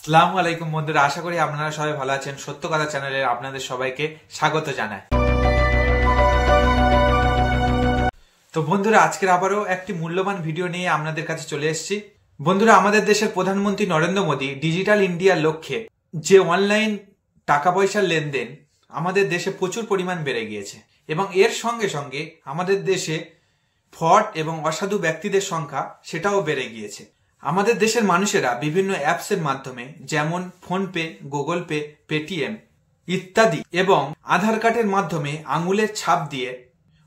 আসসালামু আলাইকুম বন্ধুরা, আশা করি আপনারা সবাই ভালো আছেন। সত্য কথা চ্যানেলে আপনাদের সবাইকে স্বাগত জানাই। তো বন্ধুরা, আজকের আবারও একটি মূল্যবান ভিডিও নিয়ে আপনাদের কাছে চলে এসেছি। বন্ধুরা, আমাদের দেশের প্রধানমন্ত্রী নরেন্দ্র মোদী ডিজিটাল ইন্ডিয়ার লক্ষ্যে যে অনলাইন টাকা পয়সার লেনদেন আমাদের দেশে প্রচুর পরিমাণ বেড়ে গিয়েছে এবং এর সঙ্গে সঙ্গে আমাদের দেশে ফ্রড এবং অসাধু ব্যক্তিদের সংখ্যা সেটাও বেড়ে গিয়েছে। আমাদের দেশের মানুষেরা বিভিন্ন অ্যাপসের মাধ্যমে যেমন ফোনপে, গুগল পে, পেটিএম ইত্যাদি এবং আধার কার্ডের মাধ্যমে আঙুলের ছাপ দিয়ে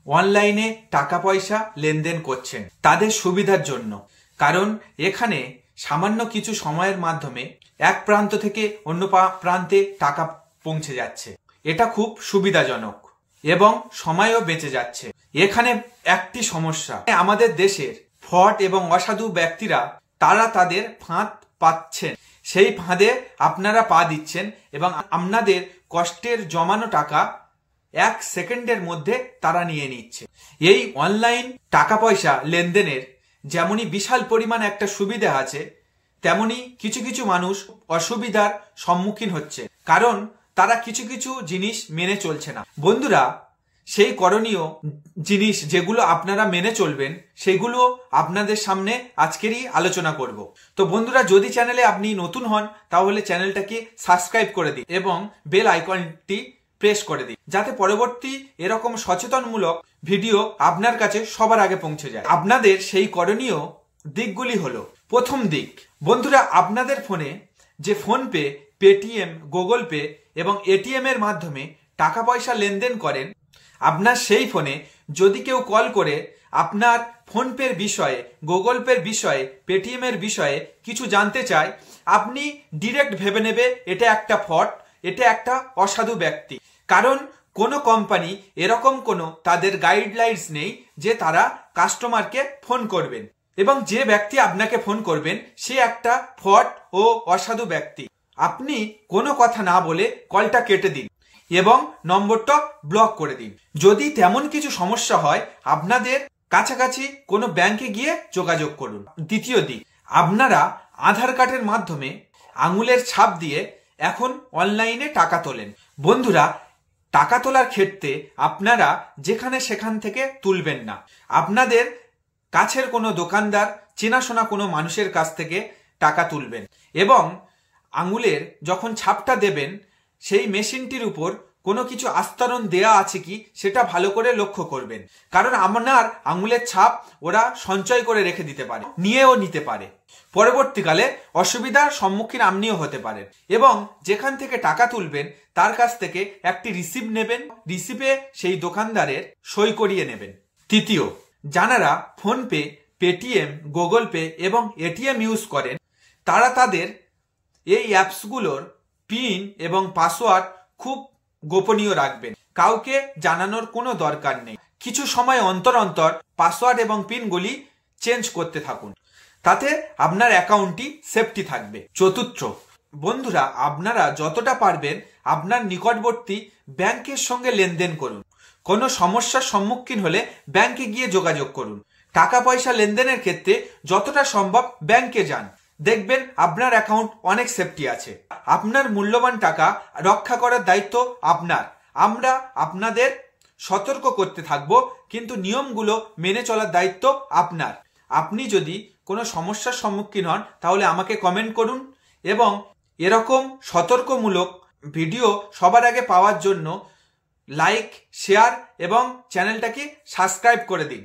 অনলাইনে টাকা পয়সা লেনদেন করছেন তাদের সুবিধার জন্য। কারণ এখানে সামান্য কিছু সময়ের মাধ্যমে এক প্রান্ত থেকে অন্য প্রান্তে টাকা পৌঁছে যাচ্ছে। এটা খুব সুবিধাজনক এবং সময়ও বেঁচে যাচ্ছে। এখানে একটি সমস্যা, আমাদের দেশের ফ্রড এবং অসাধু ব্যক্তিরা তারা তাদের ফাঁদ পাচ্ছেন, সেই ফাঁদে আপনারা পা দিচ্ছেন এবং আপনাদের কষ্টের জমানো টাকা 1 সেকেন্ডের মধ্যে তারা নিয়ে নিচ্ছে। এই অনলাইন টাকা পয়সা লেনদেনের যেমনই বিশাল পরিমাণ একটা সুবিধা আছে, তেমনি কিছু কিছু মানুষ অসুবিধার সম্মুখীন হচ্ছে, কারণ তারা কিছু কিছু জিনিস মেনে চলছে না। বন্ধুরা, সেই করণীয় জিনিস যেগুলো আপনারা মেনে চলবেন সেগুলো আপনাদের সামনে আজকেরই আলোচনা করব। তো বন্ধুরা, যদি চ্যানেলে আপনি নতুন হন তাহলে চ্যানেলটাকে সাবস্ক্রাইব করে দিন এবং বেল আইকনটি প্রেস করে দিন, যাতে পরবর্তী এরকম সচেতনমূলক ভিডিও আপনার কাছে সবার আগে পৌঁছে যায়। আপনাদের সেই করণীয় দিকগুলি হলো, প্রথম দিক, বন্ধুরা, আপনাদের ফোনে যে ফোনপে, পেটিএম, গুগল পে এবং এটিএম এর মাধ্যমে টাকা পয়সা লেনদেন করেন, আপনার সেই ফোনে যদি কেউ কল করে আপনার ফোনপের বিষয়ে, গুগল পের বিষয়ে, পেটিএম এর বিষয়ে কিছু জানতে চায়, আপনি ডিরেক্ট ভেবে নেবে এটা একটা ফ্রড, এটা একটা অসাধু ব্যক্তি। কারণ কোনো কোম্পানি এরকম কোনো তাদের গাইডলাইন্স নেই যে তারা কাস্টমারকে ফোন করবেন এবং যে ব্যক্তি আপনাকে ফোন করবেন সে একটা ফ্রড ও অসাধু ব্যক্তি। আপনি কোনো কথা না বলে কলটা কেটে দিন এবং নম্বরটা ব্লক করে দিন। যদি তেমন কিছু সমস্যা হয়, আপনাদের কাছাকাছি কোনো ব্যাংকে গিয়ে যোগাযোগ করুন। দ্বিতীয় দিক, আপনারা আধার কার্ডের মাধ্যমে আঙুলের ছাপ দিয়ে এখন অনলাইনে টাকা তোলেন। বন্ধুরা, টাকা তোলার ক্ষেত্রে আপনারা যেখানে সেখান থেকে তুলবেন না। আপনাদের কাছের কোনো দোকানদার, চেনাশোনা কোনো মানুষের কাছ থেকে টাকা তুলবেন এবং আঙুলের যখন ছাপটা দেবেন সেই মেশিনটির উপর কোনো কিছু আস্তরণ দেয়া আছে কি সেটা ভালো করে লক্ষ্য করবেন। কারণ আপনার আঙুলের ছাপ ওরা সঞ্চয় করে রেখে দিতে পারে, নিয়েও নিতে পারে। পরবর্তীকালে অসুবিধার সম্মুখীন আপনিও হতে পারেন এবং যেখান থেকে টাকা তুলবেন তার কাছ থেকে একটি রিসিপ্ট নেবেন, রিসিপ্টে সেই দোকানদারের সই করিয়ে নেবেন। তৃতীয়, যারা ফোনপে, পেটিএম, গুগল পে এবং এটিএম ইউজ করেন তারা তাদের এই অ্যাপসগুলোর পিন এবং পাসওয়ার্ড খুব গোপনীয় রাখবেন, কাউকে জানানোর কোনো দরকার নেই। কিছু সময় অন্তর অন্তর পাসওয়ার্ড এবং পিনগুলি চেঞ্জ করতে থাকুন, তাতে আপনার অ্যাকাউন্টটি সেফটি থাকবে। চতুর্থ, বন্ধুরা, আপনারা যতটা পারবেন আপনার নিকটবর্তী ব্যাংকের সঙ্গে লেনদেন করুন। কোনো সমস্যার সম্মুখীন হলে ব্যাংকে গিয়ে যোগাযোগ করুন। টাকা পয়সা লেনদেনের ক্ষেত্রে যতটা সম্ভব ব্যাংকে যান, দেখবেন আপনার অ্যাকাউন্ট অনেক সেফটি আছে। আপনার মূল্যবান টাকা রক্ষা করার দায়িত্ব আপনার। আমরা আপনাদের সতর্ক করতে থাকব, কিন্তু নিয়মগুলো মেনে চলার দায়িত্ব আপনার। আপনি যদি কোনো সমস্যার সম্মুখীন হন তাহলে আমাকে কমেন্ট করুন এবং এরকম সতর্কমূলক ভিডিও সবার আগে পাওয়ার জন্য লাইক, শেয়ার এবং চ্যানেলটাকে সাবস্ক্রাইব করে দিন।